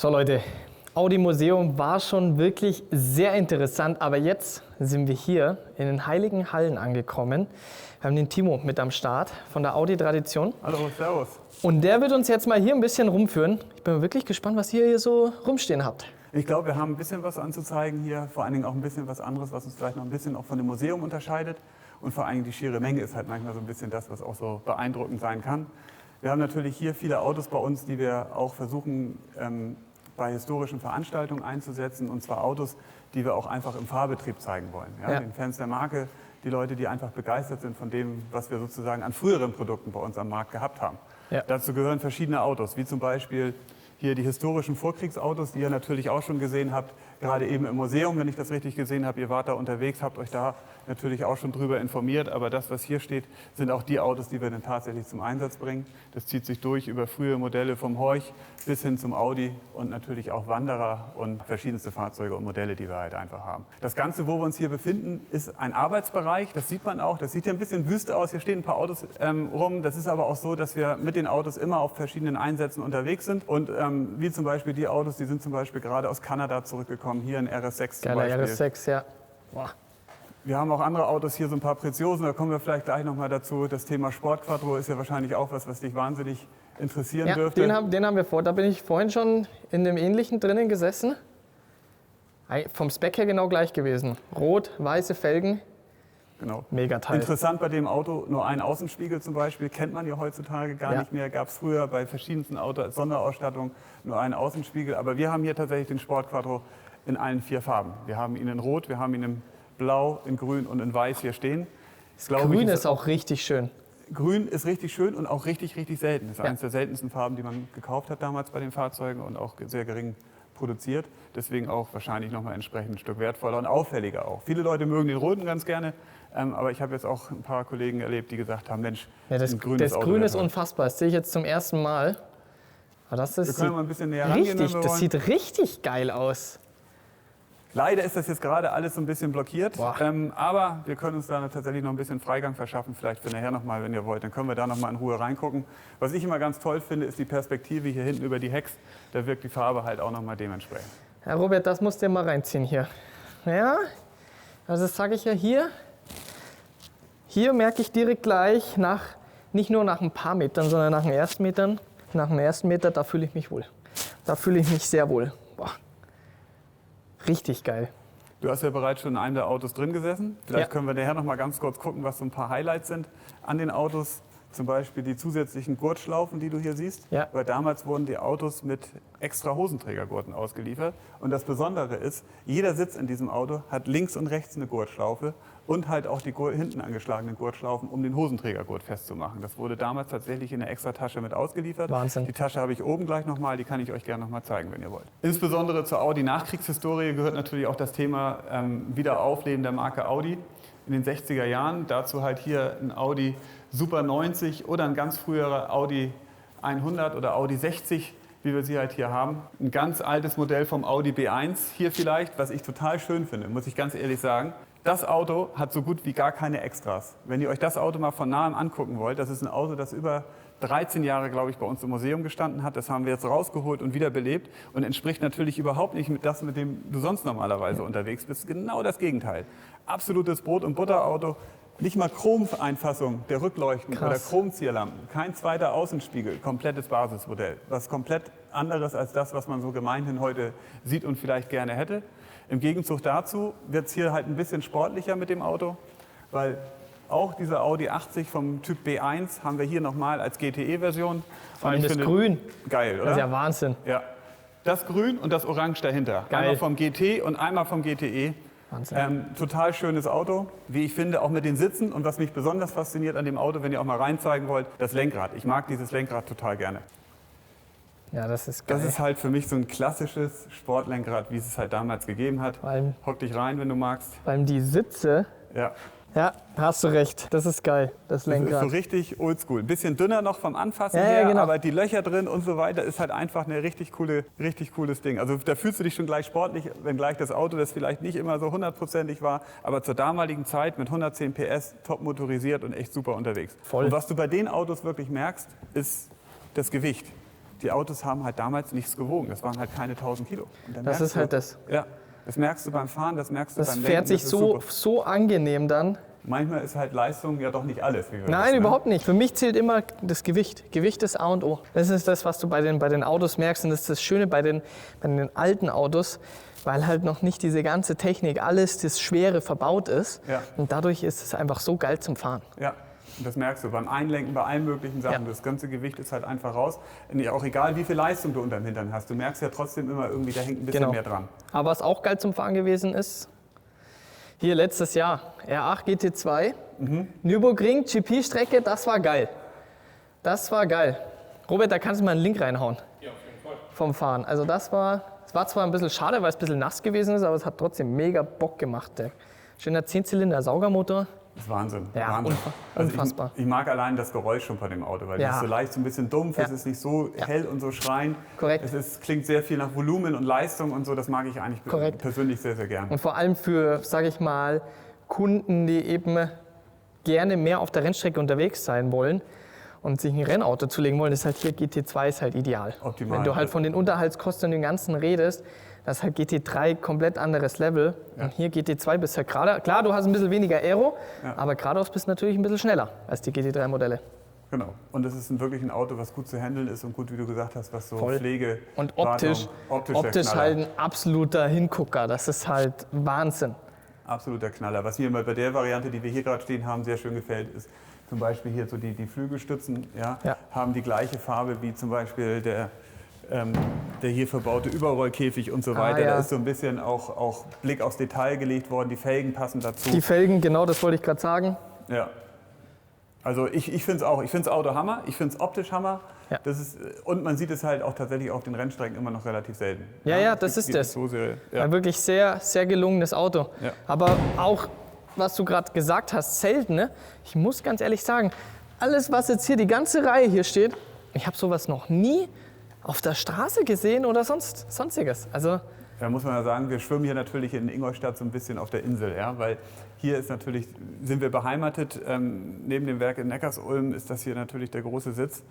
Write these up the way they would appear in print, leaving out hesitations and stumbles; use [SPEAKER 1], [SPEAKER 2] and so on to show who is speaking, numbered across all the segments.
[SPEAKER 1] So Leute, Audi Museum war schon wirklich sehr interessant, aber jetzt sind wir hier in den Heiligen Hallen angekommen. Wir haben den Timo mit am Start von der Audi Tradition.
[SPEAKER 2] Hallo, servus.
[SPEAKER 1] Und der wird uns jetzt mal hier ein bisschen rumführen. Ich bin wirklich gespannt, was ihr hier so rumstehen habt.
[SPEAKER 2] Ich glaube, wir haben ein bisschen was anzuzeigen hier, vor allen Dingen auch ein bisschen was anderes, was uns vielleicht noch ein bisschen auch von dem Museum unterscheidet. Und vor allen Dingen die schiere Menge ist halt manchmal so ein bisschen das, was auch so beeindruckend sein kann. Wir haben natürlich hier viele Autos bei uns, die wir auch versuchen, bei historischen Veranstaltungen einzusetzen. Und zwar Autos, die wir auch einfach im Fahrbetrieb zeigen wollen. Ja? Den Fans der Marke, die Leute, die einfach begeistert sind von dem, was wir sozusagen an früheren Produkten bei uns am Markt gehabt haben. Ja. Dazu gehören verschiedene Autos, wie zum Beispiel hier die historischen Vorkriegsautos, die ihr natürlich auch schon gesehen habt, gerade eben im Museum, wenn ich das richtig gesehen habe. Ihr wart da unterwegs, habt euch da natürlich auch schon drüber informiert. Aber das, was hier steht, sind auch die Autos, die wir dann tatsächlich zum Einsatz bringen. Das zieht sich durch über frühe Modelle vom Horch bis hin zum Audi und natürlich auch Wanderer und verschiedenste Fahrzeuge und Modelle, die wir halt einfach haben. Das Ganze, wo wir uns hier befinden, ist ein Arbeitsbereich. Das sieht man auch. Das sieht ja ein bisschen wüste aus. Hier stehen ein paar Autos rum. Das ist aber auch so, dass wir mit den Autos immer auf verschiedenen Einsätzen unterwegs sind. Und wie zum Beispiel die Autos, die sind zum Beispiel gerade aus Kanada zurückgekommen. Hier ein RS6 zum Beispiel.
[SPEAKER 1] RS6, ja. Boah.
[SPEAKER 2] Wir haben auch andere Autos, hier so ein paar Preziosen, da kommen wir vielleicht gleich nochmal dazu. Das Thema Sportquattro ist ja wahrscheinlich auch was dich wahnsinnig interessieren dürfte.
[SPEAKER 1] Den haben wir vor. Da bin ich vorhin schon in dem ähnlichen drinnen gesessen. Vom Spec her genau gleich gewesen. Rot, weiße Felgen.
[SPEAKER 2] Genau.
[SPEAKER 1] Mega Teil.
[SPEAKER 2] Interessant bei dem Auto, nur ein Außenspiegel zum Beispiel, kennt man ja heutzutage gar nicht mehr. Gab es früher bei verschiedensten Autos als Sonderausstattung nur einen Außenspiegel. Aber wir haben hier tatsächlich den Sportquattro in allen 4 Farben. Wir haben ihn in Rot, wir haben ihn in Blau, in Grün und in Weiß hier stehen.
[SPEAKER 1] Grün ist auch richtig schön.
[SPEAKER 2] Grün ist richtig schön und auch richtig, richtig selten. Das ist eines der seltensten Farben, die man gekauft hat damals bei den Fahrzeugen und auch sehr gering produziert. Deswegen auch wahrscheinlich nochmal entsprechend ein Stück wertvoller und auffälliger auch. Viele Leute mögen den Roten ganz gerne, aber ich habe jetzt auch ein paar Kollegen erlebt, die gesagt haben, Mensch,
[SPEAKER 1] das Grün ist unfassbar. Das sehe ich jetzt zum ersten Mal. Aber das ist
[SPEAKER 2] wir können mal ein bisschen näher rangehen, wenn wir wollen.
[SPEAKER 1] Das sieht richtig geil aus.
[SPEAKER 2] Leider ist das jetzt gerade alles so ein bisschen blockiert, aber wir können uns da tatsächlich noch ein bisschen Freigang verschaffen, vielleicht für nachher nochmal, wenn ihr wollt. Dann können wir da nochmal in Ruhe reingucken. Was ich immer ganz toll finde, ist die Perspektive hier hinten über die Hecks. Da wirkt die Farbe halt auch nochmal dementsprechend.
[SPEAKER 1] Herr Robert, das musst du mal reinziehen hier. Ja, also das sage ich ja hier. Hier merke ich direkt gleich, nicht nur nach ein paar Metern, sondern nach den ersten Metern. Nach dem ersten Meter, da fühle ich mich wohl. Da fühle ich mich sehr wohl. Boah. Richtig geil.
[SPEAKER 2] Du hast ja bereits schon in einem der Autos drin gesessen. Vielleicht können wir nachher noch mal ganz kurz gucken, was so ein paar Highlights sind an den Autos. Zum Beispiel die zusätzlichen Gurtschlaufen, die du hier siehst. Ja. Weil damals wurden die Autos mit extra Hosenträgergurten ausgeliefert. Und das Besondere ist, jeder Sitz in diesem Auto hat links und rechts eine Gurtschlaufe und halt auch die hinten angeschlagenen Gurtschlaufen, um den Hosenträgergurt festzumachen. Das wurde damals tatsächlich in der extra Tasche mit ausgeliefert.
[SPEAKER 1] Wahnsinn.
[SPEAKER 2] Die Tasche habe ich oben gleich nochmal, die kann ich euch gerne nochmal zeigen, wenn ihr wollt. Insbesondere zur Audi-Nachkriegshistorie gehört natürlich auch das Thema Wiederaufleben der Marke Audi in den 60er Jahren. Dazu halt hier ein Audi Super 90 oder ein ganz früherer Audi 100 oder Audi 60, wie wir sie halt hier haben. Ein ganz altes Modell vom Audi B1 hier vielleicht, was ich total schön finde, muss ich ganz ehrlich sagen. Das Auto hat so gut wie gar keine Extras. Wenn ihr euch das Auto mal von nahem angucken wollt, das ist ein Auto, das über 13 Jahre, glaube ich, bei uns im Museum gestanden hat. Das haben wir jetzt rausgeholt und wiederbelebt und entspricht natürlich überhaupt nicht mit das, mit dem du sonst normalerweise unterwegs bist. Genau das Gegenteil. Absolutes Brot- und Butterauto. Nicht mal Chromeinfassung der Rückleuchten oder Chromzierlampen. Kein zweiter Außenspiegel. Komplettes Basismodell. Was komplett anderes als das, was man so gemeinhin heute sieht und vielleicht gerne hätte. Im Gegenzug dazu wird es hier halt ein bisschen sportlicher mit dem Auto, weil auch dieser Audi 80 vom Typ B1 haben wir hier nochmal als GTE-Version.
[SPEAKER 1] Vor allem das Grün.
[SPEAKER 2] Geil, oder?
[SPEAKER 1] Das ist ja Wahnsinn.
[SPEAKER 2] Ja. Das Grün und das Orange dahinter.
[SPEAKER 1] Geil.
[SPEAKER 2] Einmal vom GT und einmal vom GTE. Total schönes Auto, wie ich finde, auch mit den Sitzen. Und was mich besonders fasziniert an dem Auto, wenn ihr auch mal reinzeigen wollt, das Lenkrad. Ich mag dieses Lenkrad total gerne.
[SPEAKER 1] Ja, das ist geil.
[SPEAKER 2] Das ist halt für mich so ein klassisches Sportlenkrad, wie es halt damals gegeben hat. Hock dich rein, wenn du magst.
[SPEAKER 1] Vor allem die Sitze. Ja, hast du recht. Das ist geil, das Lenkrad.
[SPEAKER 2] Das ist so richtig oldschool. Ein bisschen dünner noch vom Anfassen her, genau. Aber die Löcher drin und so weiter ist halt einfach ein richtig cooles Ding. Also da fühlst du dich schon gleich sportlich, wenn gleich das Auto, das vielleicht nicht immer so 100%ig war, aber zur damaligen Zeit mit 110 PS, top motorisiert und echt super unterwegs.
[SPEAKER 1] Voll.
[SPEAKER 2] Und was du bei den Autos wirklich merkst, ist das Gewicht. die Autos haben halt damals nichts gewogen. Das waren halt keine 1000 Kilo. Und dann
[SPEAKER 1] Das
[SPEAKER 2] merkst
[SPEAKER 1] ist halt
[SPEAKER 2] du,
[SPEAKER 1] das.
[SPEAKER 2] Ja, das merkst du beim Fahren, das merkst du
[SPEAKER 1] Das
[SPEAKER 2] beim Lenken.
[SPEAKER 1] fährt sich
[SPEAKER 2] ist
[SPEAKER 1] so,
[SPEAKER 2] super.
[SPEAKER 1] so angenehm dann.
[SPEAKER 2] Manchmal ist halt Leistung ja doch nicht alles. Wie wir
[SPEAKER 1] Nein,
[SPEAKER 2] wissen,
[SPEAKER 1] überhaupt nicht. Für mich zählt immer das Gewicht. Gewicht ist A und O. Das ist das, was du bei den Autos merkst. Und das ist das Schöne bei den alten Autos, weil halt noch nicht diese ganze Technik, alles das Schwere verbaut ist.
[SPEAKER 2] Ja.
[SPEAKER 1] Und dadurch ist es einfach so geil zum Fahren.
[SPEAKER 2] Ja, und das merkst du beim Einlenken, bei allen möglichen Sachen.
[SPEAKER 1] Ja.
[SPEAKER 2] Das ganze Gewicht ist halt einfach raus. Und auch egal, wie viel Leistung du unterm Hintern hast. Du merkst ja trotzdem immer irgendwie, da hängt ein bisschen
[SPEAKER 1] Genau.
[SPEAKER 2] mehr dran.
[SPEAKER 1] Aber was auch geil zum Fahren gewesen ist, hier letztes Jahr, R8 GT2, Nürburgring, GP-Strecke, das war geil. Das war geil. Robert, da kannst du mal einen Link reinhauen.
[SPEAKER 3] Ja, auf jeden Fall.
[SPEAKER 1] Vom Fahren. Also es war zwar ein bisschen schade, weil es ein bisschen nass gewesen ist, aber es hat trotzdem mega Bock gemacht. Der schöner 10-Zylinder Saugermotor.
[SPEAKER 2] Das ist Wahnsinn.
[SPEAKER 1] Ja,
[SPEAKER 2] Wahnsinn.
[SPEAKER 1] unfassbar.
[SPEAKER 2] Ich mag allein das Geräusch schon von dem Auto, weil
[SPEAKER 1] Ja.
[SPEAKER 2] es ist so leicht, so ein bisschen dumpf,
[SPEAKER 1] Ja.
[SPEAKER 2] es ist nicht so hell und so schreiend.
[SPEAKER 1] Korrekt.
[SPEAKER 2] Klingt sehr viel nach Volumen und Leistung und so, das mag ich eigentlich
[SPEAKER 1] Korrekt.
[SPEAKER 2] persönlich sehr, sehr gern.
[SPEAKER 1] Und vor allem für, sage ich mal, Kunden, die eben gerne mehr auf der Rennstrecke unterwegs sein wollen und sich ein Rennauto zulegen wollen, ist halt hier GT2 ist halt ideal.
[SPEAKER 2] Optimal.
[SPEAKER 1] Wenn du halt von den Unterhaltskosten und dem Ganzen redest, das ist halt GT3 komplett anderes Level.
[SPEAKER 2] Ja.
[SPEAKER 1] Und hier GT2 bist halt gerade, klar, du hast ein bisschen weniger Aero,
[SPEAKER 2] Ja.
[SPEAKER 1] aber geradeaus bist du natürlich ein bisschen schneller als die GT3-Modelle.
[SPEAKER 2] Genau. Und es ist wirklich ein Auto, was gut zu handeln ist und gut, wie du gesagt hast, was so
[SPEAKER 1] Voll.
[SPEAKER 2] Pflege,
[SPEAKER 1] Und optisch,
[SPEAKER 2] Wartung, der
[SPEAKER 1] optisch
[SPEAKER 2] Knaller.
[SPEAKER 1] halt ein absoluter Hingucker. Das ist halt Wahnsinn.
[SPEAKER 2] Absoluter Knaller. Was mir mal bei der Variante, die wir hier gerade stehen haben, sehr schön gefällt, ist zum Beispiel hier so die Flügelstützen,
[SPEAKER 1] Ja.
[SPEAKER 2] haben die gleiche Farbe wie zum Beispiel der hier verbaute Überrollkäfig und so weiter.
[SPEAKER 1] ja.
[SPEAKER 2] Da ist so ein bisschen auch Blick aufs Detail gelegt worden. Die Felgen passen dazu.
[SPEAKER 1] Die Felgen, genau das wollte ich gerade sagen.
[SPEAKER 2] Ja. Also ich finde es auch. Ich finde das Auto Hammer. Ich finde es optisch Hammer.
[SPEAKER 1] Ja.
[SPEAKER 2] Und man sieht es halt auch tatsächlich auf den Rennstrecken immer noch relativ selten.
[SPEAKER 1] Ja,
[SPEAKER 2] es
[SPEAKER 1] das
[SPEAKER 2] gibt
[SPEAKER 1] ist das.
[SPEAKER 2] So sehr, ja.
[SPEAKER 1] Ja, wirklich sehr, sehr gelungenes Auto.
[SPEAKER 2] Ja.
[SPEAKER 1] Aber auch, was du gerade gesagt hast, selten. Ne? Ich muss ganz ehrlich sagen, alles, was jetzt hier, die ganze Reihe hier steht, ich habe sowas noch nie auf der Straße gesehen oder sonstiges. Also,
[SPEAKER 2] Da muss man ja sagen, wir schwimmen hier natürlich in Ingolstadt so ein bisschen auf der Insel, ja, weil hier sind wir beheimatet. Neben dem Werk in Neckarsulm ist das hier natürlich der große Sitz.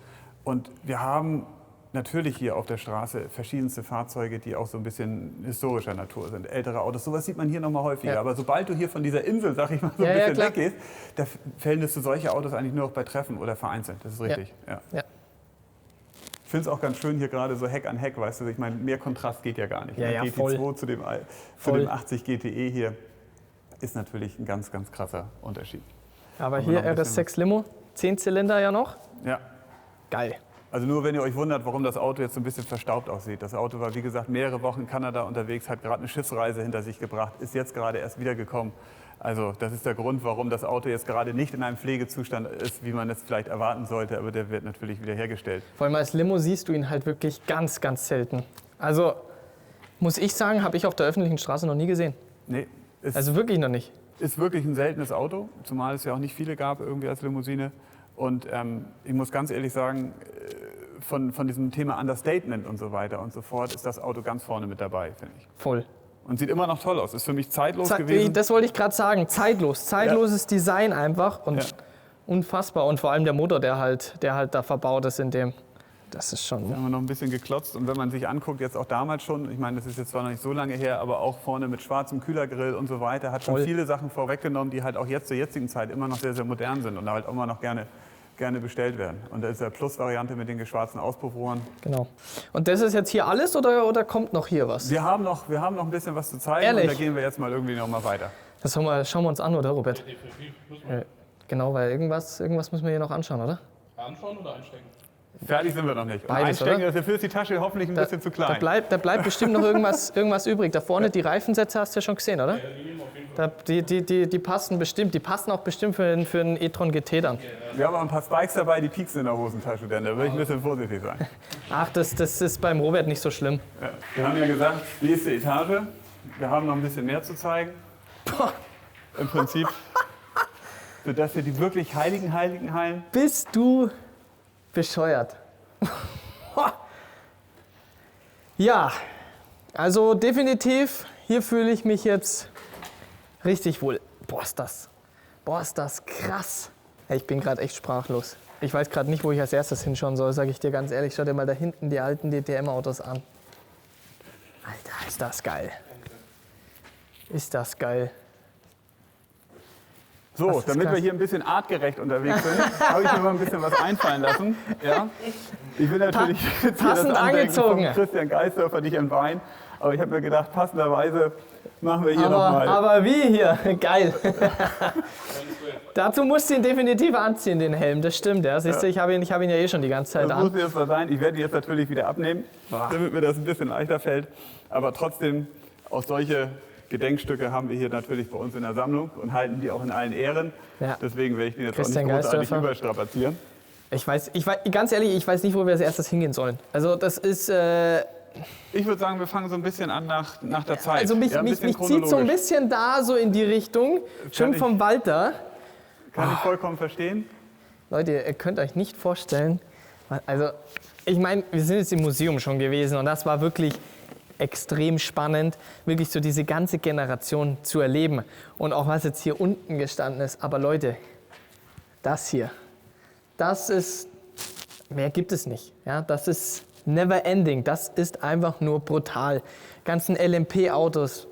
[SPEAKER 2] Und wir haben natürlich hier auf der Straße verschiedenste Fahrzeuge, die auch so ein bisschen historischer Natur sind, ältere Autos. Sowas sieht man hier noch mal häufiger.
[SPEAKER 1] Ja.
[SPEAKER 2] Aber sobald du hier von dieser Insel, sag ich mal, so ein
[SPEAKER 1] Ja, ja,
[SPEAKER 2] bisschen
[SPEAKER 1] klar.
[SPEAKER 2] weggehst, da findest du solche Autos eigentlich nur noch bei Treffen oder vereinzelt. Das ist richtig. Ja.
[SPEAKER 1] ja.
[SPEAKER 2] Ich finde es auch ganz schön hier gerade so Heck an Heck, weißt du, ich meine, mehr Kontrast geht ja gar nicht.
[SPEAKER 1] Ja,
[SPEAKER 2] ne?
[SPEAKER 1] ja,
[SPEAKER 2] GT2
[SPEAKER 1] voll.
[SPEAKER 2] zu dem
[SPEAKER 1] Voll.
[SPEAKER 2] 80 GTE hier ist natürlich ein ganz, ganz krasser Unterschied.
[SPEAKER 1] Aber
[SPEAKER 2] Aber
[SPEAKER 1] hier
[SPEAKER 2] noch ein bisschen
[SPEAKER 1] RS6 Limo, 10 Zylinder ja noch.
[SPEAKER 2] Ja,
[SPEAKER 1] Geil.
[SPEAKER 2] also nur wenn ihr euch wundert, warum das Auto jetzt so ein bisschen verstaubt aussieht. Das Auto war, wie gesagt, mehrere Wochen in Kanada unterwegs, hat gerade eine Schiffsreise hinter sich gebracht, ist jetzt gerade erst wiedergekommen. Also das ist der Grund, warum das Auto jetzt gerade nicht in einem Pflegezustand ist, wie man es vielleicht erwarten sollte, aber der wird natürlich wieder hergestellt.
[SPEAKER 1] Vor allem als Limo siehst du ihn halt wirklich ganz, ganz selten. Also, muss ich sagen, habe ich auf der öffentlichen Straße noch nie gesehen.
[SPEAKER 2] Nee, ist,
[SPEAKER 1] Also wirklich noch nicht.
[SPEAKER 2] ist wirklich ein seltenes Auto, zumal es ja auch nicht viele gab irgendwie als Limousine. Und ich muss ganz ehrlich sagen, von diesem Thema Understatement und so weiter und so fort ist das Auto ganz vorne mit dabei, finde ich.
[SPEAKER 1] Voll.
[SPEAKER 2] Und sieht immer noch toll aus. Ist für mich zeitlos gewesen.
[SPEAKER 1] Das wollte ich gerade sagen. Zeitlos. Zeitloses Design einfach und
[SPEAKER 2] Ja.
[SPEAKER 1] unfassbar. Und vor allem der Motor, der halt da verbaut ist in dem. Das ist schon.
[SPEAKER 2] Da haben wir noch ein bisschen geklotzt. Und wenn man sich anguckt, jetzt auch damals schon, ich meine, das ist jetzt zwar noch nicht so lange her, aber auch vorne mit schwarzem Kühlergrill und so weiter, hat schon
[SPEAKER 1] Voll.
[SPEAKER 2] viele Sachen vorweggenommen, die halt auch jetzt zur jetzigen Zeit immer noch sehr, sehr modern sind und halt auch immer noch gerne bestellt werden. Und da ist der Plus-Variante mit den geschwarzten Auspuffrohren.
[SPEAKER 1] Genau. Und das ist jetzt hier alles oder kommt noch hier was?
[SPEAKER 2] Wir haben noch ein bisschen was zu zeigen.
[SPEAKER 1] Ehrlich?
[SPEAKER 2] Und da gehen wir jetzt mal irgendwie noch mal weiter.
[SPEAKER 1] Das schauen wir uns an, oder Robert?
[SPEAKER 3] Definitiv. Müssen wir
[SPEAKER 1] Genau, weil irgendwas müssen wir hier noch anschauen, oder?
[SPEAKER 3] anschauen oder einstecken?
[SPEAKER 2] Fertig sind wir noch nicht. Und
[SPEAKER 1] Beides,
[SPEAKER 2] einstecken,
[SPEAKER 1] oder?
[SPEAKER 2] dafür ist die Tasche hoffentlich ein bisschen zu
[SPEAKER 1] Da
[SPEAKER 2] klein.
[SPEAKER 1] bleibt bestimmt noch irgendwas übrig. Da vorne die Reifensätze hast du ja schon gesehen, oder?
[SPEAKER 3] Die nehmen auf jeden Fall.
[SPEAKER 1] Die passen bestimmt. Die passen auch bestimmt für einen e-tron GT dann.
[SPEAKER 2] Wir haben auch ein paar Spikes dabei, die pieksen in der Hosentasche, denn da würde ich ein bisschen vorsichtig sein.
[SPEAKER 1] Ach, das ist beim Robert nicht so schlimm.
[SPEAKER 2] Ja. Wir haben ja gesagt, nächste Etage. Wir haben noch ein bisschen mehr zu zeigen.
[SPEAKER 1] Boah,
[SPEAKER 2] Im Prinzip für das hier die wirklich heiligen Hallen.
[SPEAKER 1] bist du bescheuert. Ja, also definitiv, hier fühle ich mich jetzt richtig wohl. Boah, ist das krass. Ey, ich bin gerade echt sprachlos. Ich weiß gerade nicht, wo ich als erstes hinschauen soll, sage ich dir ganz ehrlich. Schau dir mal da hinten die alten DTM-Autos an. Alter, ist das geil. Ist das geil.
[SPEAKER 2] So,
[SPEAKER 1] Das ist
[SPEAKER 2] damit
[SPEAKER 1] krass.
[SPEAKER 2] wir hier ein bisschen artgerecht unterwegs sind, habe ich mir mal ein bisschen was einfallen lassen. Ja? Ich bin natürlich jetzt hier
[SPEAKER 1] passend
[SPEAKER 2] das Andenken
[SPEAKER 1] angezogen.
[SPEAKER 2] von Christian Geisdörfer nicht entweihen, aber ich habe mir gedacht, passenderweise machen wir hier nochmal.
[SPEAKER 1] Aber wie hier? Geil. Dazu musst du ihn definitiv anziehen, den Helm. Das stimmt, ja. Siehst du, ich habe ihn ja eh schon die ganze Zeit
[SPEAKER 2] Das
[SPEAKER 1] an.
[SPEAKER 2] muss jetzt mal sein. Ich werde ihn jetzt natürlich wieder abnehmen, damit mir das ein bisschen leichter fällt. Aber trotzdem, auch solche Gedenkstücke haben wir hier natürlich bei uns in der Sammlung und halten die auch in allen Ehren.
[SPEAKER 1] Ja.
[SPEAKER 2] Deswegen werde ich den jetzt
[SPEAKER 1] Christian
[SPEAKER 2] auch nicht großartig
[SPEAKER 1] Geisdörfer.
[SPEAKER 2] überstrapazieren.
[SPEAKER 1] Ich weiß, ganz ehrlich, ich weiß nicht, wo wir als erstes hingehen sollen. Also das ist,
[SPEAKER 2] Ich würde sagen, wir fangen so ein bisschen an nach der Zeit.
[SPEAKER 1] also mich
[SPEAKER 2] Ja, ein bisschen
[SPEAKER 1] zieht so ein
[SPEAKER 2] chronologisch.
[SPEAKER 1] bisschen da so in die Richtung, schön
[SPEAKER 2] ich-
[SPEAKER 1] vom Walter.
[SPEAKER 2] Kann ich vollkommen verstehen.
[SPEAKER 1] Leute, ihr könnt euch nicht vorstellen, also ich meine, wir sind jetzt im Museum schon gewesen und das war wirklich extrem spannend, wirklich so diese ganze Generation zu erleben und auch was jetzt hier unten gestanden ist. Aber Leute, das hier, das ist, mehr gibt es nicht. Ja, das ist never ending, das ist einfach nur brutal. Ganzen LMP-Autos.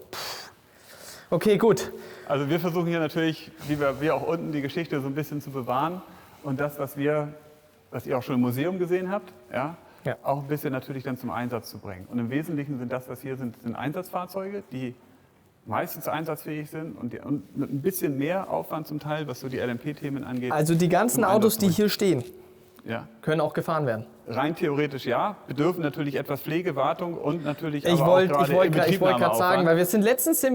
[SPEAKER 1] Okay, gut.
[SPEAKER 2] Also wir versuchen hier natürlich, wie wir auch unten, die Geschichte so ein bisschen zu bewahren. Und das, was ihr auch schon im Museum gesehen habt, ja,
[SPEAKER 1] Ja.
[SPEAKER 2] auch ein bisschen natürlich dann zum Einsatz zu bringen. Und im Wesentlichen sind das, was hier sind Einsatzfahrzeuge, die meistens einsatzfähig sind und mit ein bisschen mehr Aufwand zum Teil, was so die LMP-Themen angeht.
[SPEAKER 1] Also die ganzen
[SPEAKER 2] zum
[SPEAKER 1] Autos,
[SPEAKER 2] Einsatz
[SPEAKER 1] die
[SPEAKER 2] bringen.
[SPEAKER 1] hier stehen,
[SPEAKER 2] Ja.
[SPEAKER 1] können auch gefahren werden.
[SPEAKER 2] Rein theoretisch ja, bedürfen natürlich etwas Pflege, Wartung und natürlich
[SPEAKER 1] Ich
[SPEAKER 2] aber
[SPEAKER 1] wollte
[SPEAKER 2] auch gerade
[SPEAKER 1] gerade sagen,
[SPEAKER 2] Inbetriebnahmeaufwand.
[SPEAKER 1] weil letztens sind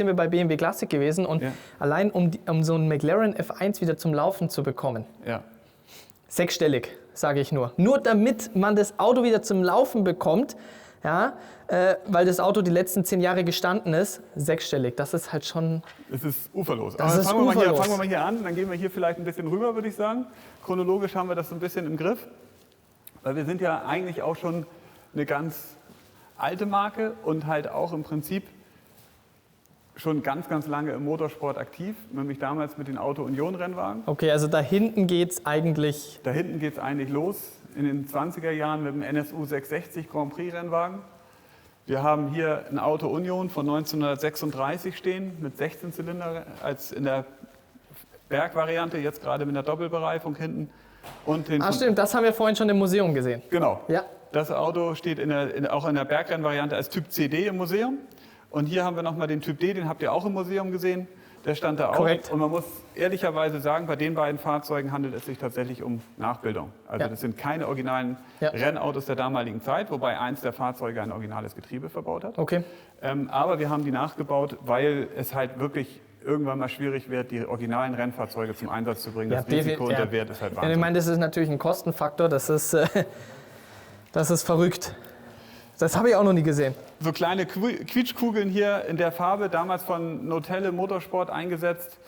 [SPEAKER 1] wir bei BMW Classic gewesen und
[SPEAKER 2] Ja.
[SPEAKER 1] allein um so einen McLaren F1 wieder zum Laufen zu bekommen,
[SPEAKER 2] Ja.
[SPEAKER 1] sechsstellig, sage ich nur. Nur damit man das Auto wieder zum Laufen bekommt, ja, weil das Auto die letzten 10 Jahre gestanden ist, sechsstellig. Das ist halt schon.
[SPEAKER 2] Es ist uferlos.
[SPEAKER 1] Das
[SPEAKER 2] Aber
[SPEAKER 1] ist
[SPEAKER 2] fangen
[SPEAKER 1] uferlos.
[SPEAKER 2] wir mal hier an, dann gehen wir hier vielleicht ein bisschen rüber, würde ich sagen. Chronologisch haben wir das so ein bisschen im Griff, weil wir sind ja eigentlich auch schon eine ganz alte Marke und halt auch im Prinzip schon ganz, ganz lange im Motorsport aktiv, nämlich damals mit den Auto-Union-Rennwagen.
[SPEAKER 1] Okay, also da hinten geht's eigentlich.
[SPEAKER 2] Da hinten geht es eigentlich los, in den 20er Jahren mit dem NSU 660 Grand Prix-Rennwagen. Wir haben hier ein Auto Union von 1936 stehen mit 16 Zylinder als in der Bergvariante, jetzt gerade mit der Doppelbereifung hinten. Und den
[SPEAKER 1] Stimmt, das haben wir vorhin schon im Museum gesehen.
[SPEAKER 2] Genau.
[SPEAKER 1] Ja.
[SPEAKER 2] Das Auto steht auch in der Bergrennvariante als Typ CD im Museum. Und hier haben wir nochmal den Typ D, den habt ihr auch im Museum gesehen. Der stand da auch.
[SPEAKER 1] Korrekt.
[SPEAKER 2] Und man muss ehrlicherweise sagen, bei den beiden Fahrzeugen handelt es sich tatsächlich um Nachbildung. Also
[SPEAKER 1] Ja.
[SPEAKER 2] das sind keine originalen
[SPEAKER 1] Ja.
[SPEAKER 2] Rennautos der damaligen Zeit, wobei eins der Fahrzeuge ein originales Getriebe verbaut hat.
[SPEAKER 1] Okay.
[SPEAKER 2] Aber wir haben die nachgebaut, weil es halt wirklich irgendwann mal schwierig wird, die originalen Rennfahrzeuge zum Einsatz zu bringen. Das Risiko und der Wert ist halt
[SPEAKER 1] Ja, ich
[SPEAKER 2] wahnsinnig.
[SPEAKER 1] meine, das ist natürlich ein Kostenfaktor, das ist verrückt. Das habe ich auch noch nie gesehen.
[SPEAKER 2] So kleine Quietschkugeln hier in der Farbe, damals von Notelle Motorsport eingesetzt.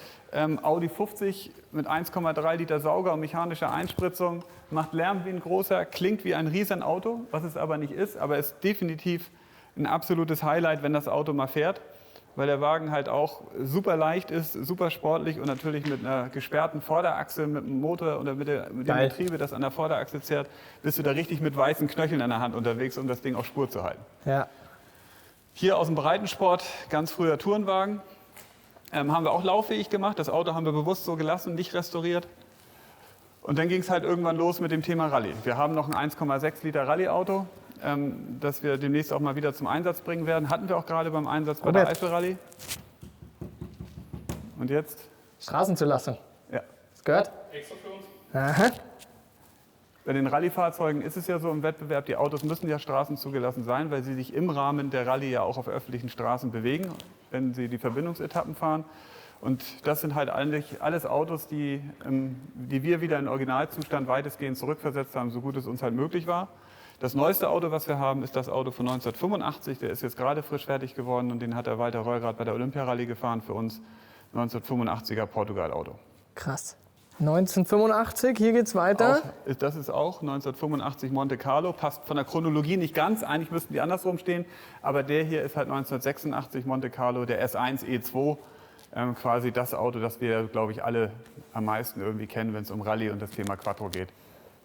[SPEAKER 2] Audi 50 mit 1,3 Liter Sauger und mechanischer Einspritzung. Macht Lärm wie ein großer, klingt wie ein Riesenauto, was es aber nicht ist. Aber ist definitiv ein absolutes Highlight, wenn das Auto mal fährt. Weil der Wagen halt auch super leicht ist, super sportlich und natürlich mit einer gesperrten Vorderachse, mit dem Motor oder mit dem
[SPEAKER 1] Geil.
[SPEAKER 2] Getriebe, das an der Vorderachse zerrt, bist du da richtig mit weißen Knöcheln an der Hand unterwegs, um das Ding auf Spur zu halten.
[SPEAKER 1] Ja.
[SPEAKER 2] Hier aus dem Breitensport, ganz früher Tourenwagen, haben wir auch lauffähig gemacht. Das Auto haben wir bewusst so gelassen, nicht restauriert. Und dann ging es halt irgendwann los mit dem Thema Rallye. Wir haben noch ein 1,6 Liter Rallye-Auto, das wir demnächst auch mal wieder zum Einsatz bringen werden. Hatten wir auch gerade beim Einsatz bei der
[SPEAKER 1] Robert.
[SPEAKER 2] Eifel-Rallye. Und jetzt?
[SPEAKER 1] Straßenzulassung.
[SPEAKER 2] Ja.
[SPEAKER 1] Das gehört?
[SPEAKER 3] Extra für uns.
[SPEAKER 1] Aha.
[SPEAKER 2] Bei den Rallye-Fahrzeugen ist es ja so im Wettbewerb, die Autos müssen ja straßenzugelassen sein, weil sie sich im Rahmen der Rallye ja auch auf öffentlichen Straßen bewegen, wenn sie die Verbindungsetappen fahren. Und das sind halt eigentlich alles Autos, die wir wieder in Originalzustand weitestgehend zurückversetzt haben, so gut es uns halt möglich war. Das neueste Auto, was wir haben, ist das Auto von 1985. Der ist jetzt gerade frisch fertig geworden und den hat der Walter Reurad bei der Olympiarallye gefahren für uns. 1985er Portugal-Auto.
[SPEAKER 1] Krass. 1985, hier geht's weiter.
[SPEAKER 2] Das ist auch 1985 Monte Carlo, passt von der Chronologie nicht ganz, eigentlich müssten die andersrum stehen, aber der hier ist halt 1986 Monte Carlo, der S1 E2, Quasi das Auto, das wir, glaube ich, alle am meisten irgendwie kennen, wenn es um Rallye und das Thema Quattro geht.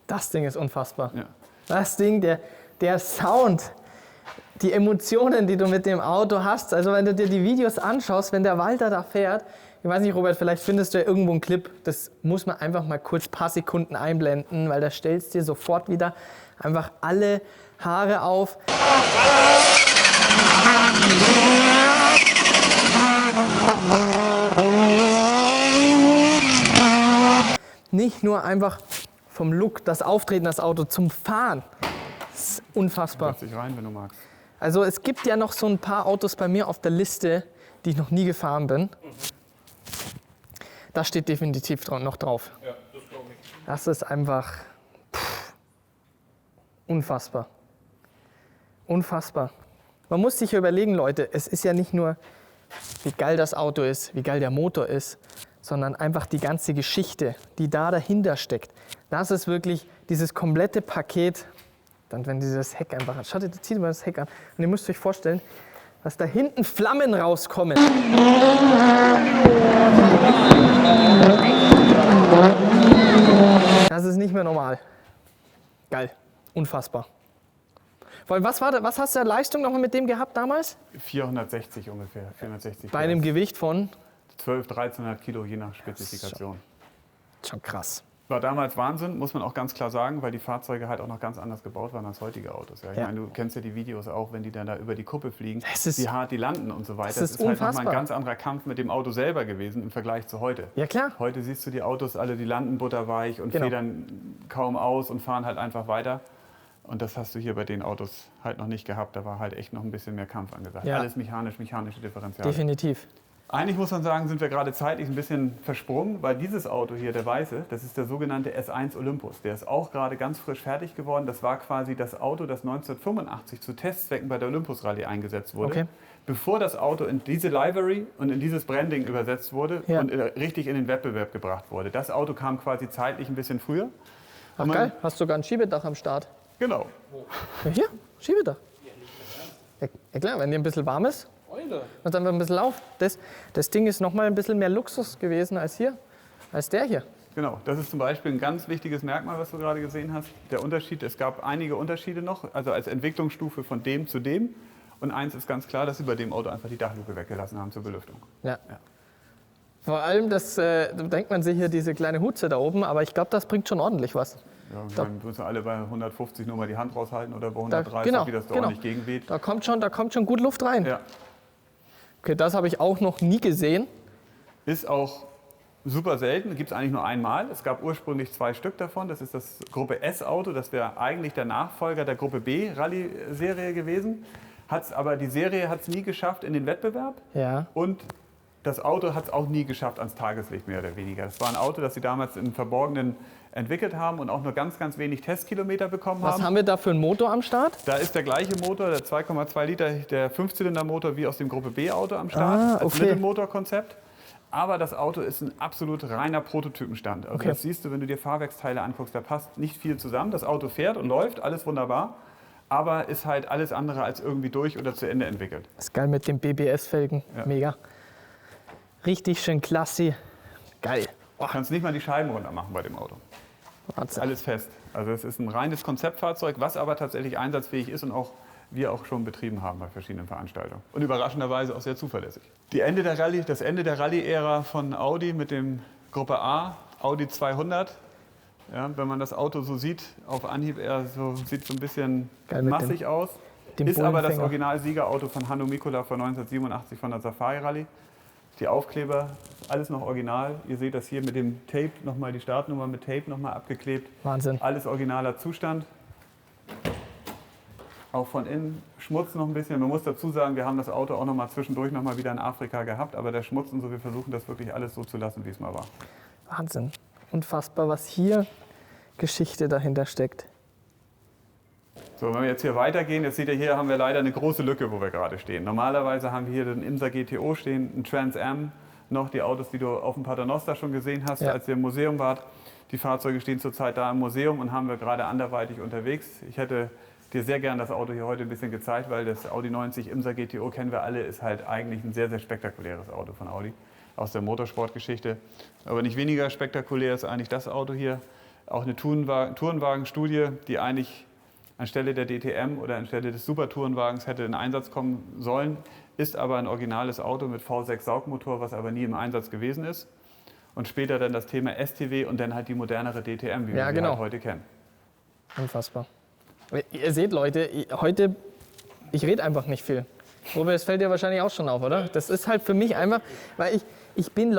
[SPEAKER 1] Das Ding ist unfassbar.
[SPEAKER 2] Ja.
[SPEAKER 1] Das Ding, der Sound, die Emotionen, die du mit dem Auto hast. Also wenn du dir die Videos anschaust, wenn der Walter da fährt, ich weiß nicht, Robert, vielleicht findest du ja irgendwo einen Clip, das muss man einfach mal kurz ein paar Sekunden einblenden, weil da stellst du dir sofort wieder einfach alle Haare auf. Nicht nur einfach vom Look, das Auftreten, das Auto zum Fahren. Das ist unfassbar.
[SPEAKER 2] Setz dich rein, wenn du magst.
[SPEAKER 1] Also es gibt ja noch so ein paar Autos bei mir auf der Liste, die ich noch nie gefahren bin. Da steht definitiv noch drauf.
[SPEAKER 3] Ja, das glaube ich.
[SPEAKER 1] Das ist einfach unfassbar. Unfassbar. Man muss sich überlegen, Leute, es ist ja nicht nur, wie geil das Auto ist, wie geil der Motor ist, sondern einfach die ganze Geschichte, die da dahinter steckt. Das ist wirklich dieses komplette Paket. Dann, wenn dieses Heck einfach hat. Schaut, zieht mal das Heck an. Und ihr müsst euch vorstellen, dass da hinten Flammen rauskommen. Das ist nicht mehr normal. Geil. Unfassbar. Weil was hast du an Leistung nochmal mit dem gehabt damals?
[SPEAKER 2] 460 ungefähr, 460
[SPEAKER 1] Bei einem
[SPEAKER 2] PS.
[SPEAKER 1] Gewicht von?
[SPEAKER 2] 1200, 1300 Kilo, je nach Spezifikation.
[SPEAKER 1] Schon krass.
[SPEAKER 2] War damals Wahnsinn, muss man auch ganz klar sagen, weil die Fahrzeuge halt auch noch ganz anders gebaut waren als heutige Autos. Ja. Ich
[SPEAKER 1] Ja.
[SPEAKER 2] meine, du kennst ja die Videos auch, wenn die dann da über die Kuppe fliegen,
[SPEAKER 1] Das ist-
[SPEAKER 2] wie hart die landen und so weiter.
[SPEAKER 1] das ist
[SPEAKER 2] halt nochmal
[SPEAKER 1] unfassbar.
[SPEAKER 2] ein ganz anderer Kampf mit dem Auto selber gewesen im Vergleich zu heute.
[SPEAKER 1] Ja klar.
[SPEAKER 2] Heute siehst du die Autos alle, die landen butterweich und
[SPEAKER 1] Genau.
[SPEAKER 2] federn kaum aus und fahren halt einfach weiter. Und das hast du hier bei den Autos halt noch nicht gehabt. Da war halt echt noch ein bisschen mehr Kampf angesagt.
[SPEAKER 1] Ja.
[SPEAKER 2] Alles mechanische Differentiale.
[SPEAKER 1] Definitiv.
[SPEAKER 2] Eigentlich muss man sagen, sind wir gerade zeitlich ein bisschen versprungen, weil dieses Auto hier, der weiße, das ist der sogenannte S1 Olympus. Der ist auch gerade ganz frisch fertig geworden. Das war quasi das Auto, das 1985 zu Testzwecken bei der Olympus Rallye eingesetzt wurde.
[SPEAKER 1] Okay.
[SPEAKER 2] Bevor das Auto in diese Livery und in dieses Branding übersetzt wurde
[SPEAKER 1] Ja.
[SPEAKER 2] und richtig in den Wettbewerb gebracht wurde. Das Auto kam quasi zeitlich ein bisschen früher.
[SPEAKER 1] Ach
[SPEAKER 2] Und man-
[SPEAKER 1] geil, hast sogar ein Schiebedach am Start.
[SPEAKER 2] Genau.
[SPEAKER 1] Ja, hier, Schiebedach. Ja klar, wenn dir ein bisschen warm ist,
[SPEAKER 3] Eule.
[SPEAKER 1] und dann ein bisschen Lauf. Das Ding ist noch mal ein bisschen mehr Luxus gewesen als hier, als der hier.
[SPEAKER 2] Genau, das ist zum Beispiel ein ganz wichtiges Merkmal, was du gerade gesehen hast. Der Unterschied, es gab einige Unterschiede noch, also als Entwicklungsstufe von dem zu dem. Und eins ist ganz klar, dass sie bei dem Auto einfach die Dachluke weggelassen haben zur Belüftung.
[SPEAKER 1] Ja.
[SPEAKER 2] Ja.
[SPEAKER 1] Vor allem, da denkt man sich hier diese kleine Hutze da oben, aber ich glaube, das bringt schon ordentlich was.
[SPEAKER 2] Ja,
[SPEAKER 1] Da-
[SPEAKER 2] dann müssen alle bei 150 nur mal die Hand raushalten oder bei 130,
[SPEAKER 1] genau,
[SPEAKER 2] wie das da
[SPEAKER 1] genau.
[SPEAKER 2] ordentlich gegenweht.
[SPEAKER 1] Da kommt schon gut Luft rein.
[SPEAKER 2] Ja.
[SPEAKER 1] Okay, das habe ich auch noch nie gesehen.
[SPEAKER 2] Ist auch super selten, gibt es eigentlich nur einmal. Es gab ursprünglich 2 Stück davon. Das ist das Gruppe S-Auto, das wäre eigentlich der Nachfolger der Gruppe B Rallye-Serie gewesen. Aber die Serie hat es nie geschafft in den Wettbewerb.
[SPEAKER 1] Ja.
[SPEAKER 2] Und das Auto hat es auch nie geschafft ans Tageslicht, mehr oder weniger. Das war ein Auto, das sie damals im Verborgenen entwickelt haben und auch nur ganz, ganz wenig Testkilometer bekommen
[SPEAKER 1] Was haben wir da für einen Motor am Start?
[SPEAKER 2] Da ist der gleiche Motor, der 2,2 Liter, der 5-Zylinder-Motor wie aus dem Gruppe B-Auto am Start,
[SPEAKER 1] Ah,
[SPEAKER 2] als
[SPEAKER 1] okay.
[SPEAKER 2] Mittelmotorkonzept. Aber das Auto ist ein absolut reiner Prototypenstand. Also
[SPEAKER 1] Okay.
[SPEAKER 2] das siehst du, wenn du dir Fahrwerksteile anguckst, da passt nicht viel zusammen. Das Auto fährt und läuft, alles wunderbar, aber ist halt alles andere als irgendwie durch oder zu Ende entwickelt.
[SPEAKER 1] Das ist geil mit den BBS-Felgen.
[SPEAKER 2] Ja.
[SPEAKER 1] Mega. Richtig schön klasse. Geil.
[SPEAKER 2] Du kannst nicht mal die Scheiben runter machen bei dem Auto.
[SPEAKER 1] Wahnsinn.
[SPEAKER 2] Alles fest. Also es ist ein reines Konzeptfahrzeug, was aber tatsächlich einsatzfähig ist und auch wir auch schon betrieben haben bei verschiedenen Veranstaltungen. Und überraschenderweise auch sehr zuverlässig. Das Ende der Rallye-Ära von Audi mit dem Gruppe A, Audi 200. Ja, wenn man das Auto so sieht, auf Anhieb sieht so ein bisschen
[SPEAKER 1] Geil mit
[SPEAKER 2] massig aus.
[SPEAKER 1] dem
[SPEAKER 2] Ist aber das
[SPEAKER 1] Bullenfänger.
[SPEAKER 2] Original-Siegerauto von Hanno Mikula von 1987 von der Safari Rallye. Die Aufkleber, alles noch original. Ihr seht das hier mit dem Tape, nochmal die Startnummer mit Tape nochmal abgeklebt.
[SPEAKER 1] Wahnsinn.
[SPEAKER 2] Alles originaler Zustand. Auch von innen Schmutz noch ein bisschen. Man muss dazu sagen, wir haben das Auto auch nochmal zwischendurch nochmal wieder in Afrika gehabt. Aber der Schmutz und so, wir versuchen das wirklich alles so zu lassen, wie es mal war.
[SPEAKER 1] Wahnsinn. Unfassbar, was hier Geschichte dahinter steckt.
[SPEAKER 2] So, wenn wir jetzt hier weitergehen, jetzt seht ihr, hier haben wir leider eine große Lücke, wo wir gerade stehen. Normalerweise haben wir hier den Imsa GTO stehen, einen Trans Am, noch die Autos, die du auf dem Paternoster schon gesehen hast,
[SPEAKER 1] Ja.
[SPEAKER 2] als ihr im Museum wart. Die Fahrzeuge stehen zurzeit da im Museum und haben wir gerade anderweitig unterwegs. Ich hätte dir sehr gern das Auto hier heute ein bisschen gezeigt, weil das Audi 90 Imsa GTO kennen wir alle, ist halt eigentlich ein sehr, sehr spektakuläres Auto von Audi. aus der Motorsportgeschichte. Aber nicht weniger spektakulär ist eigentlich das Auto hier. Auch eine Tourenwagen-Studie, die eigentlich anstelle der DTM oder anstelle des Super-Tourenwagens hätte in Einsatz kommen sollen, ist aber ein originales Auto mit V6 Saugmotor, was aber nie im Einsatz gewesen ist. Und später dann das Thema STW und dann halt die modernere DTM, wie wir sie halt heute kennen.
[SPEAKER 1] Unfassbar. Ihr seht, Leute, heute, ich rede einfach nicht viel. Robert, das fällt dir wahrscheinlich auch schon auf, oder? Das ist halt für mich einfach, weil ich bin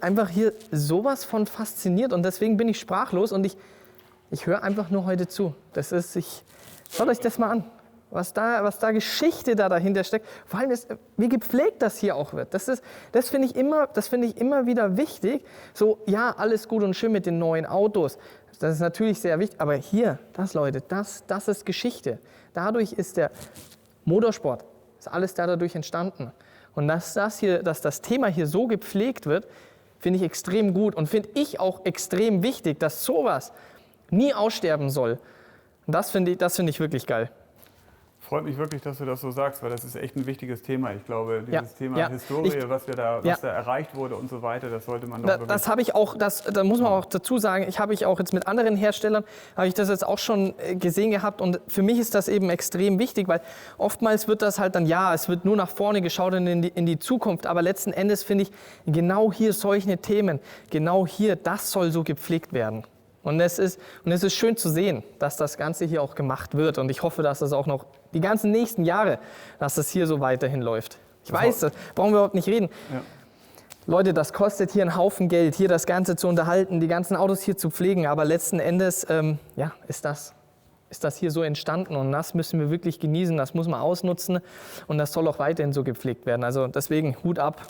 [SPEAKER 1] einfach hier sowas von fasziniert und deswegen bin ich sprachlos und ich höre einfach nur heute zu. Schaut euch das mal an, was da Geschichte dahinter steckt. Vor allem, wie gepflegt das hier auch wird. Das finde ich immer wieder wichtig. So, ja, alles gut und schön mit den neuen Autos. Das ist natürlich sehr wichtig. Aber hier, Leute, das ist Geschichte. Dadurch ist der Motorsport, ist alles dadurch entstanden. Und dass das Thema hier so gepflegt wird, finde ich extrem gut und finde ich auch extrem wichtig, dass sowas nie aussterben soll. Und das finde ich wirklich geil.
[SPEAKER 2] Freut mich wirklich, dass du das so sagst, weil das ist echt ein wichtiges Thema. Ich glaube, dieses Thema Historie, was da erreicht wurde und so weiter, das sollte man doch
[SPEAKER 1] das habe ich auch, da muss man auch dazu sagen, habe ich auch jetzt mit anderen Herstellern, habe ich das jetzt auch schon gesehen gehabt und für mich ist das eben extrem wichtig, weil oftmals wird das halt dann, es wird nur nach vorne geschaut und in die Zukunft, aber letzten Endes finde ich, genau hier solche Themen, genau hier, das soll so gepflegt werden. Und es ist schön zu sehen, dass das Ganze hier auch gemacht wird. Und ich hoffe, dass das auch noch die ganzen nächsten Jahre, dass das hier so weiterhin läuft. Ich weiß, das brauchen wir überhaupt nicht reden. Ja. Leute, das kostet hier einen Haufen Geld, hier das Ganze zu unterhalten, die ganzen Autos hier zu pflegen. Aber letzten Endes ist das hier so entstanden. Und das müssen wir wirklich genießen, das muss man ausnutzen. Und das soll auch weiterhin so gepflegt werden. Also deswegen Hut ab.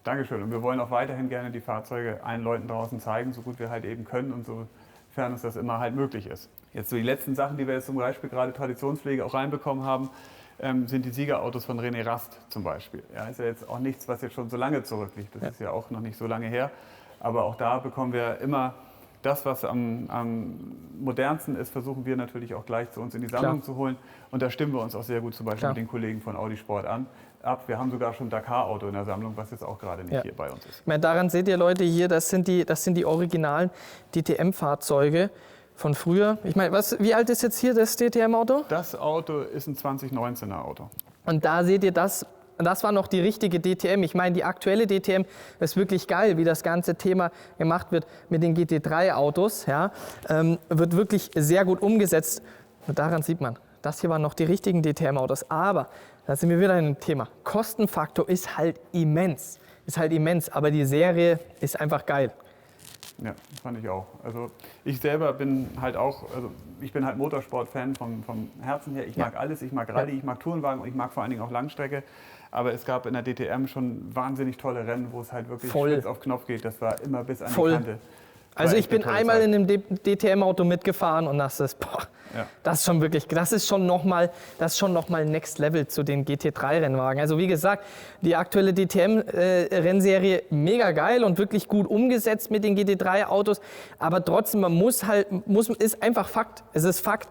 [SPEAKER 2] Dankeschön. Und wir wollen auch weiterhin gerne die Fahrzeuge allen Leuten draußen zeigen, so gut wir halt eben können und sofern uns das immer halt möglich ist. Jetzt so die letzten Sachen, die wir jetzt zum Beispiel gerade Traditionspflege auch reinbekommen haben, sind die Siegerautos von René Rast zum Beispiel. Ja, ist ja jetzt auch nichts, was jetzt schon so lange zurückliegt. Das ist ja auch noch nicht so lange her. Aber auch da bekommen wir immer das, was am modernsten ist, versuchen wir natürlich auch gleich zu uns in die Sammlung zu holen. Und da stimmen wir uns auch sehr gut zum Beispiel mit den Kollegen von Audi Sport ab. Wir haben sogar schon ein Dakar-Auto in der Sammlung, was jetzt auch gerade nicht hier bei uns ist.
[SPEAKER 1] Ich meine, daran seht ihr, Leute, hier, das sind die originalen DTM-Fahrzeuge von früher. Ich meine, wie alt ist jetzt hier das DTM-Auto?
[SPEAKER 2] Das Auto ist ein 2019er Auto.
[SPEAKER 1] Und da seht ihr, das war noch die richtige DTM. Ich meine, die aktuelle DTM ist wirklich geil, wie das ganze Thema gemacht wird mit den GT3-Autos. Ja, wird wirklich sehr gut umgesetzt. Und daran sieht man, das hier waren noch die richtigen DTM-Autos. Aber da sind wir wieder in einem Thema. Kostenfaktor ist halt immens. Aber die Serie ist einfach geil.
[SPEAKER 2] Ja, fand ich auch. Also ich selber bin halt Motorsport-Fan vom Herzen her. Ich mag alles, ich mag Rallye, ich mag Tourenwagen und ich mag vor allen Dingen auch Langstrecke. Aber es gab in der DTM schon wahnsinnig tolle Rennen, wo es halt wirklich spitz auf Knopf geht. Das war immer bis an die Kante.
[SPEAKER 1] Also ich bin einmal in einem DTM-Auto mitgefahren und das ist schon nochmal Next Level zu den GT3-Rennwagen. Also wie gesagt, die aktuelle DTM-Rennserie mega geil und wirklich gut umgesetzt mit den GT3-Autos. Aber trotzdem, ist einfach Fakt. Es ist Fakt,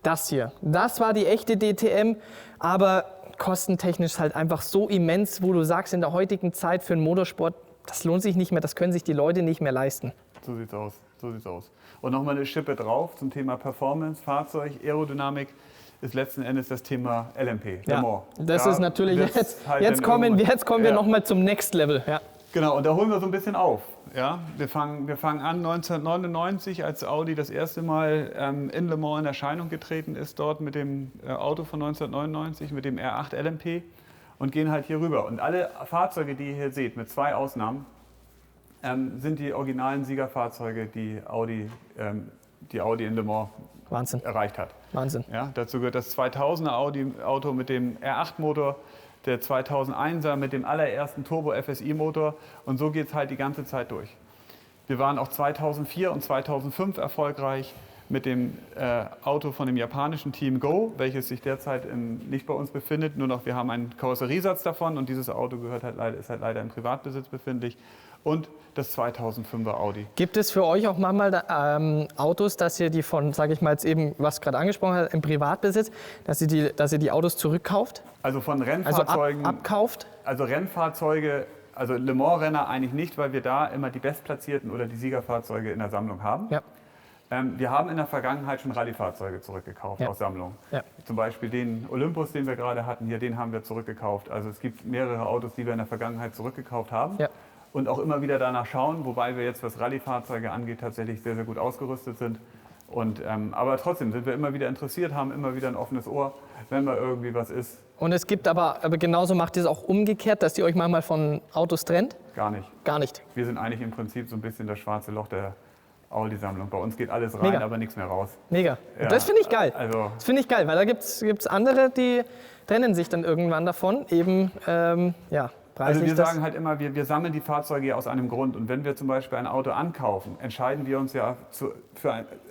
[SPEAKER 1] das hier. Das war die echte DTM, aber kostentechnisch halt einfach so immens, wo du sagst, in der heutigen Zeit für einen Motorsport, das lohnt sich nicht mehr, das können sich die Leute nicht mehr leisten.
[SPEAKER 2] So sieht's aus. Und nochmal eine Schippe drauf zum Thema Performance, Fahrzeug, Aerodynamik ist letzten Endes das Thema LMP, Le Mans.
[SPEAKER 1] Das ist natürlich, jetzt kommen wir nochmal zum Next Level. Ja.
[SPEAKER 2] Genau, und da holen wir so ein bisschen auf. Ja, wir fangen an 1999, als Audi das erste Mal in Le Mans in Erscheinung getreten ist, dort mit dem Auto von 1999, mit dem R8 LMP und gehen halt hier rüber. Und alle Fahrzeuge, die ihr hier seht, mit 2 Ausnahmen, sind die originalen Siegerfahrzeuge, die Audi in Le Mans erreicht hat.
[SPEAKER 1] Wahnsinn.
[SPEAKER 2] Ja, dazu gehört das 2000er Audi-Auto mit dem R8-Motor, der 2001er mit dem allerersten Turbo-FSI-Motor und so geht es halt die ganze Zeit durch. Wir waren auch 2004 und 2005 erfolgreich mit dem Auto von dem japanischen Team Go, welches sich derzeit nicht bei uns befindet, nur noch wir haben einen Karosseriesatz davon und dieses Auto ist halt leider im Privatbesitz befindlich. Und das 2005er Audi.
[SPEAKER 1] Gibt es für euch auch manchmal Autos, dass ihr die von, sage ich mal jetzt eben, was gerade angesprochen hat, im Privatbesitz, dass ihr die Autos zurückkauft?
[SPEAKER 2] Also von Rennfahrzeugen.
[SPEAKER 1] Also abkauft?
[SPEAKER 2] Also Rennfahrzeuge also Le Mans-Renner eigentlich nicht, weil wir da immer die Bestplatzierten oder die Siegerfahrzeuge in der Sammlung haben.
[SPEAKER 1] Ja.
[SPEAKER 2] Wir haben in der Vergangenheit schon Rallye-Fahrzeuge zurückgekauft aus Sammlungen.
[SPEAKER 1] Ja.
[SPEAKER 2] Zum Beispiel den Olympus, den wir gerade hatten hier, den haben wir zurückgekauft. Also es gibt mehrere Autos, die wir in der Vergangenheit zurückgekauft haben.
[SPEAKER 1] Ja.
[SPEAKER 2] Und auch immer wieder danach schauen, wobei wir jetzt, was Rallye-Fahrzeuge angeht, tatsächlich sehr, sehr gut ausgerüstet sind. Und, aber trotzdem sind wir immer wieder interessiert, haben immer wieder ein offenes Ohr, wenn mal irgendwie was ist.
[SPEAKER 1] Und es gibt aber genauso macht ihr es auch umgekehrt, dass ihr euch manchmal von Autos trennt?
[SPEAKER 2] Gar nicht.
[SPEAKER 1] Gar nicht.
[SPEAKER 2] Wir sind eigentlich im Prinzip so ein bisschen das schwarze Loch der Audi-Sammlung. Bei uns geht alles rein,
[SPEAKER 1] Mega.
[SPEAKER 2] aber nichts mehr raus.
[SPEAKER 1] Mega.
[SPEAKER 2] Ja,
[SPEAKER 1] Das finde ich geil.
[SPEAKER 2] also-
[SPEAKER 1] Das finde ich geil, weil da gibt's andere, die trennen sich dann irgendwann davon. Eben, preislich.
[SPEAKER 2] Also wir
[SPEAKER 1] das-
[SPEAKER 2] sagen halt immer, wir sammeln die Fahrzeuge ja aus einem Grund. Und wenn wir zum Beispiel ein Auto ankaufen, entscheiden wir uns ja,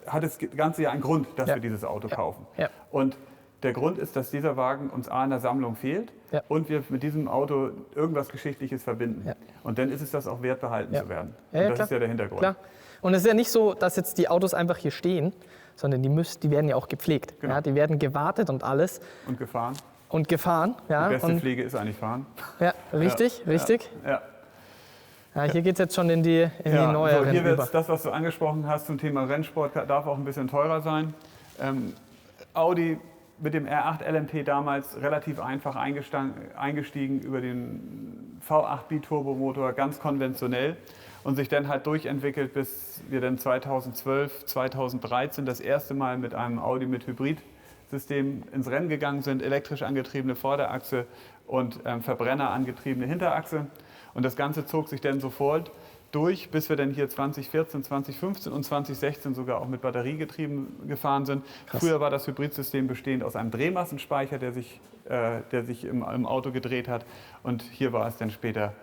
[SPEAKER 2] hat das Ganze ja einen Grund, dass
[SPEAKER 1] Ja.
[SPEAKER 2] wir dieses Auto kaufen.
[SPEAKER 1] Ja.
[SPEAKER 2] Und der Grund ist, dass dieser Wagen uns A in der Sammlung fehlt
[SPEAKER 1] Ja.
[SPEAKER 2] und wir mit diesem Auto irgendwas Geschichtliches verbinden.
[SPEAKER 1] Ja.
[SPEAKER 2] Und dann ist es das auch wert, behalten zu werden.
[SPEAKER 1] Ja,
[SPEAKER 2] und
[SPEAKER 1] ja,
[SPEAKER 2] das
[SPEAKER 1] klar.
[SPEAKER 2] ist ja der Hintergrund.
[SPEAKER 1] Klar. Und es ist ja nicht so, dass jetzt die Autos einfach hier stehen, sondern die werden ja auch gepflegt.
[SPEAKER 2] Genau.
[SPEAKER 1] Ja, die werden gewartet und alles
[SPEAKER 2] Und gefahren.
[SPEAKER 1] und gefahren. Ja,
[SPEAKER 2] Die beste
[SPEAKER 1] und,
[SPEAKER 2] Pflege ist eigentlich fahren.
[SPEAKER 1] ja richtig, richtig.
[SPEAKER 2] Ja.
[SPEAKER 1] Ja, hier geht es jetzt schon in die neueren
[SPEAKER 2] so, hier
[SPEAKER 1] über.
[SPEAKER 2] wird das, was du angesprochen hast zum Thema Rennsport, darf auch ein bisschen teurer sein. Audi mit dem R8 LMP damals relativ einfach eingestiegen über den V8 Biturbomotor, ganz konventionell und sich dann halt durchentwickelt, bis wir dann 2012, 2013 das erste Mal mit einem Audi mit Hybridsystem ins Rennen gegangen sind, elektrisch angetriebene Vorderachse und Verbrenner angetriebene Hinterachse. Und das Ganze zog sich dann sofort durch, bis wir dann hier 2014, 2015 und 2016 sogar auch mit Batteriegetrieben gefahren sind.
[SPEAKER 1] Krass.
[SPEAKER 2] Früher war das Hybridsystem bestehend aus einem Drehmassenspeicher, der sich im Auto gedreht hat. Und hier war es dann später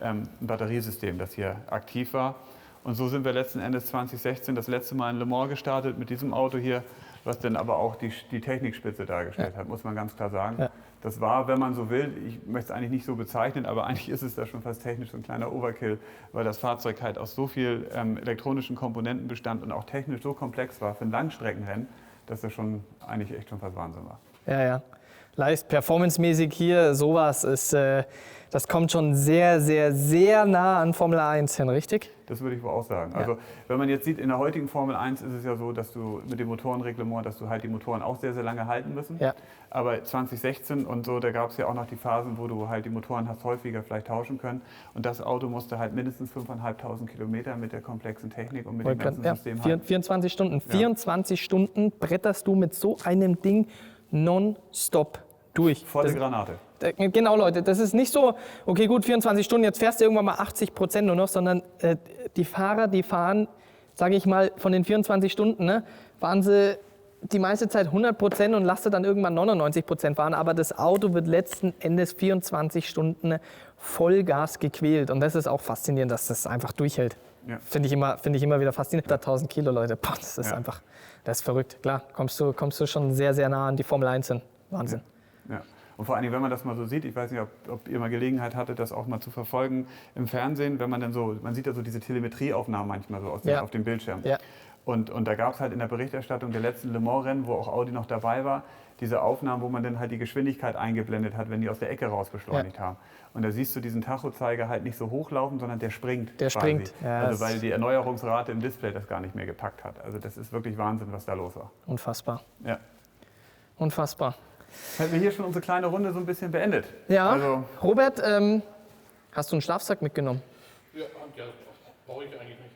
[SPEAKER 2] ein Batteriesystem, das hier aktiv war. Und so sind wir letzten Endes 2016 das letzte Mal in Le Mans gestartet mit diesem Auto hier, was dann aber auch die Technikspitze dargestellt hat, muss man ganz klar sagen.
[SPEAKER 1] Ja.
[SPEAKER 2] Das war, wenn man so will, ich möchte es eigentlich nicht so bezeichnen, aber eigentlich ist es da schon fast technisch so ein kleiner Overkill, weil das Fahrzeug halt aus so viel elektronischen Komponenten bestand und auch technisch so komplex war für ein Langstreckenrennen, dass das schon eigentlich echt schon fast Wahnsinn war.
[SPEAKER 1] Ja, ja. Performancemäßig hier, sowas ist, das kommt schon sehr, sehr, sehr nah an Formel 1 hin, richtig?
[SPEAKER 2] Das würde ich wohl auch sagen. Also wenn man jetzt sieht, in der heutigen Formel 1 ist es ja so, dass du mit dem Motorenreglement, dass du halt die Motoren auch sehr, sehr lange halten müssen.
[SPEAKER 1] Ja.
[SPEAKER 2] Aber 2016 und so, da gab es ja auch noch die Phasen, wo du halt die Motoren hast häufiger vielleicht tauschen können. Und das Auto musste halt mindestens 5.500 Kilometer mit der komplexen Technik und mit dem ganzen System halten.
[SPEAKER 1] 24 Stunden.
[SPEAKER 2] Ja.
[SPEAKER 1] 24 Stunden bretterst du mit so einem Ding nonstop durch.
[SPEAKER 2] Volle Granate.
[SPEAKER 1] Genau, Leute, das ist nicht so, okay, gut, 24 Stunden, jetzt fährst du irgendwann mal 80% nur noch, sondern die Fahrer, die fahren, sage ich mal, von den 24 Stunden, ne, fahren sie die meiste Zeit 100% und lassen dann irgendwann 99% fahren, aber das Auto wird letzten Endes 24 Stunden Vollgas gequält und das ist auch faszinierend, dass das einfach durchhält.
[SPEAKER 2] Ja.
[SPEAKER 1] Finde ich immer wieder faszinierend. 1000 Kilo, Leute, boah, das ist
[SPEAKER 2] Ja.
[SPEAKER 1] einfach, das ist verrückt. Klar, kommst du schon sehr, sehr nah an die Formel 1 hin. Wahnsinn.
[SPEAKER 2] Ja. Und vor allen Dingen, wenn man das mal so sieht, ich weiß nicht, ob ihr mal Gelegenheit hattet, das auch mal zu verfolgen im Fernsehen, wenn man dann so, man sieht ja so diese Telemetrieaufnahmen manchmal so auf dem Bildschirm.
[SPEAKER 1] Ja.
[SPEAKER 2] Und da gab es halt in der Berichterstattung der letzten Le Mans-Rennen, wo auch Audi noch dabei war, diese Aufnahmen, wo man dann halt die Geschwindigkeit eingeblendet hat, wenn die aus der Ecke raus beschleunigt haben. Und da siehst du diesen Tachozeiger halt nicht so hochlaufen, sondern der springt.
[SPEAKER 1] Der
[SPEAKER 2] quasi.
[SPEAKER 1] springt, ja,
[SPEAKER 2] also weil die Erneuerungsrate im Display das gar nicht mehr gepackt hat. Also das ist wirklich Wahnsinn, was da los war.
[SPEAKER 1] Unfassbar.
[SPEAKER 2] Ja.
[SPEAKER 1] Unfassbar.
[SPEAKER 2] Hätten wir hier schon unsere kleine Runde so ein bisschen beendet.
[SPEAKER 1] Ja,
[SPEAKER 2] Also,
[SPEAKER 1] Robert, hast du einen Schlafsack mitgenommen?
[SPEAKER 3] Ja, brauche ich eigentlich nicht.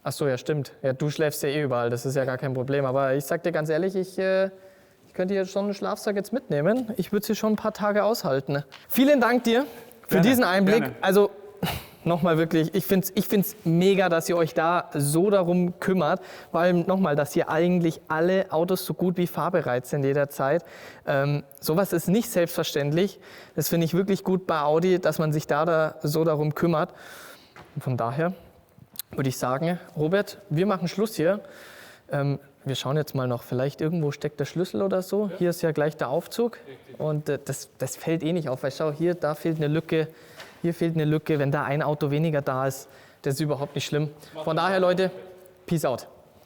[SPEAKER 1] Ach so, ja, stimmt. Ja, du schläfst ja eh überall, das ist ja gar kein Problem. Aber ich sag dir ganz ehrlich, ich könnte hier schon einen Schlafsack jetzt mitnehmen. Ich würde es hier schon ein paar Tage aushalten. Vielen Dank dir für
[SPEAKER 2] Gerne,
[SPEAKER 1] diesen Einblick.
[SPEAKER 2] gerne.
[SPEAKER 1] Also nochmal wirklich, ich find's mega, dass ihr euch da so darum kümmert. Vor allem nochmal, dass hier eigentlich alle Autos so gut wie fahrbereit sind jederzeit. Sowas ist nicht selbstverständlich. Das finde ich wirklich gut bei Audi, dass man sich da so darum kümmert. Und von daher würde ich sagen, Robert, wir machen Schluss hier. Wir schauen jetzt mal noch, vielleicht irgendwo steckt der Schlüssel oder so. Ja. Hier ist ja gleich der Aufzug und das fällt eh nicht auf, weil schau, da fehlt eine Lücke, hier fehlt eine Lücke. Wenn da ein Auto weniger da ist, das ist überhaupt nicht schlimm. Von daher, Leute, peace out.